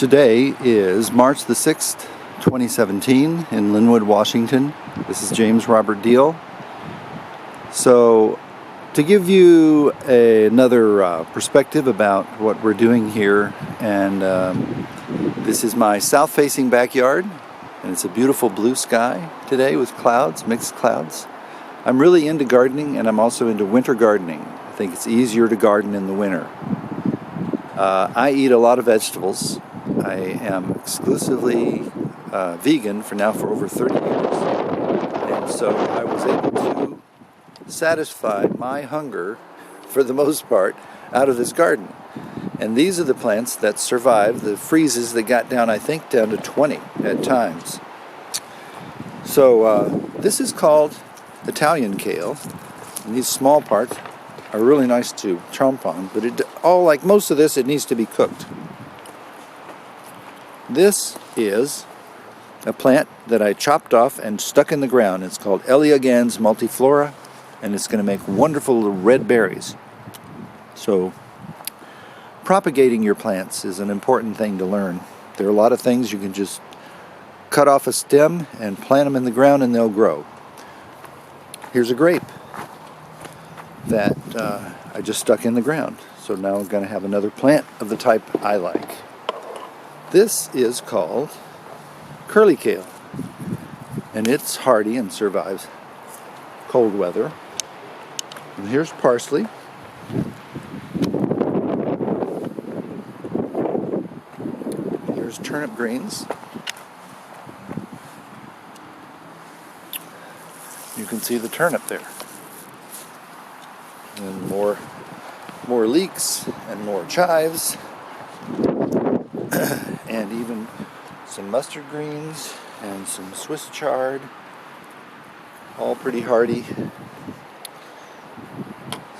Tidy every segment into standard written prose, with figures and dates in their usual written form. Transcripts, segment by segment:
Today is March the 6th, 2017 in Linwood, Washington. This is JRDeal. So, to give you another perspective about what we're doing here, and this is my south-facing backyard, and it's a beautiful blue sky today with clouds, mixed clouds. I'm really into gardening, and I'm also into winter gardening. I think it's easier to garden in the winter. I eat a lot of vegetables. I am exclusively vegan for over 30 years, and so I was able to satisfy my hunger, for the most part, out of this garden. And these are the plants that survived the freezes that got down, I think, down to 20 at times. So this is called Italian kale, and these small parts are really nice to chomp on, but like most of this, it needs to be cooked. This is a plant that I chopped off and stuck in the ground. It's called Elegans multiflora, and it's going to make wonderful little red berries. So, propagating your plants is an important thing to learn. There are a lot of things you can just cut off a stem and plant them in the ground and they'll grow. Here's a grape that I just stuck in the ground. So now I'm going to have another plant of the type I like. This is called curly kale, and it's hardy and survives cold weather. And here's parsley. Here's turnip greens. You can see the turnip there. And more leeks and more chives. And even some mustard greens and some Swiss chard, all pretty hardy.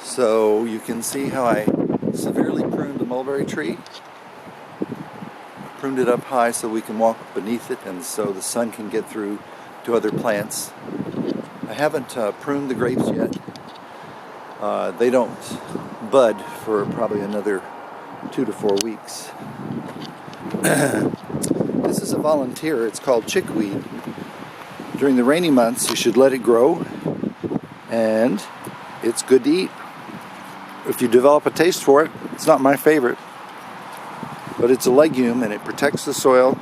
So you can see how I severely pruned the mulberry tree. Pruned it up high so we can walk beneath it and so the sun can get through to other plants. I haven't pruned the grapes yet. They don't bud for probably another 2 to 4 weeks. This is a volunteer. It's called chickweed. During the rainy months, you should let it grow, and it's good to eat. If you develop a taste for it, it's not my favorite, but it's a legume, and it protects the soil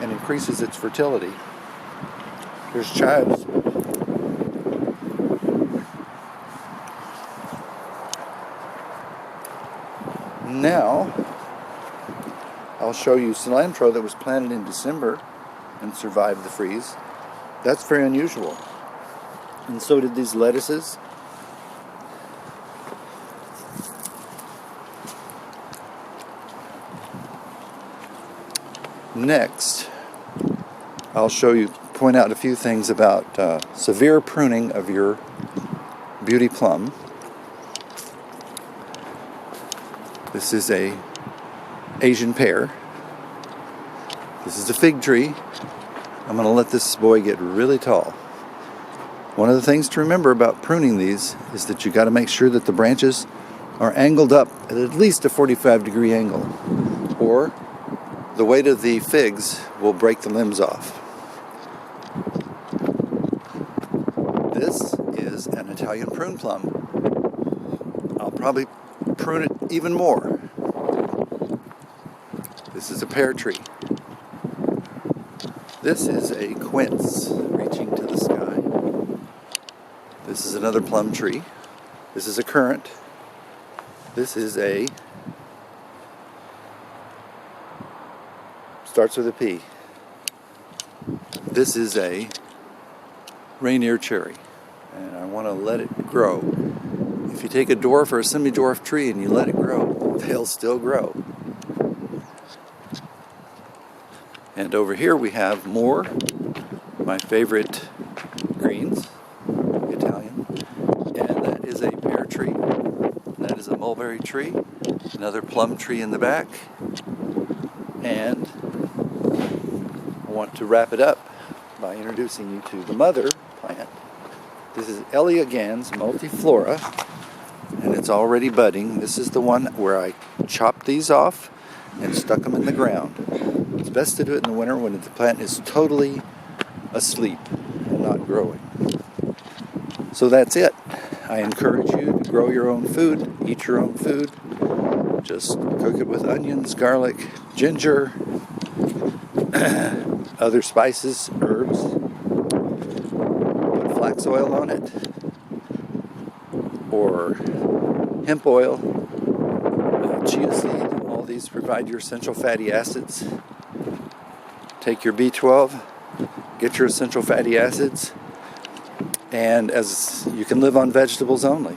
and increases its fertility. Here's chives. Now, I'll show you cilantro that was planted in December and survived the freeze. That's very unusual. And so did these lettuces. Next, I'll point out a few things about severe pruning of your beauty plum. This is a Asian pear. This is a fig tree. I'm going to let this boy get really tall. One of the things to remember about pruning these is that you got to make sure that the branches are angled up at least a 45-degree angle, or the weight of the figs will break the limbs off. This is an Italian prune plum. I'll probably prune it even more. This is a pear tree. This is a quince reaching to the sky. This is another plum tree. This is a currant. This is starts with a P. This is a Rainier cherry, and I want to let it grow. If you take a dwarf or a semi-dwarf tree and you let it grow, they'll still grow. And over here we have more, my favorite greens, Italian, and that is a pear tree, that is a mulberry tree, another plum tree in the back, and I want to wrap it up by introducing you to the mother plant. This is Elegans multiflora, and it's already budding. This is the one where I chopped these off and stuck them in the ground. It's best to do it in the winter when the plant is totally asleep and not growing. So that's it. I encourage you to grow your own food, eat your own food. Just cook it with onions, garlic, ginger, other spices, herbs. Put flax oil on it, or hemp oil, chia seed. All these provide your essential fatty acids. Take your B12, get your essential fatty acids, and as you can live on vegetables only.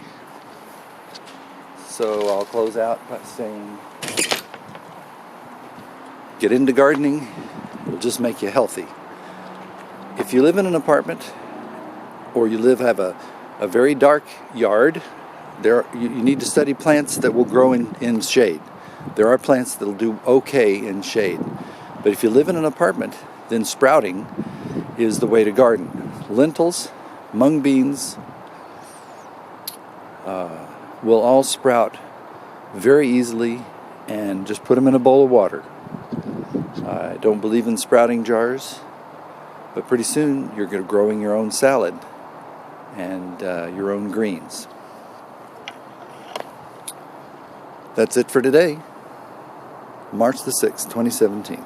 So I'll close out by saying, get into gardening. It'll just make you healthy. If you live in an apartment, or you have a very dark yard, you need to study plants that will grow in shade. There are plants that will do okay in shade. But if you live in an apartment, then sprouting is the way to garden. Lentils, mung beans will all sprout very easily, and just put them in a bowl of water. I don't believe in sprouting jars, but pretty soon you're growing your own salad and your own greens. That's it for today, March the 6th, 2017.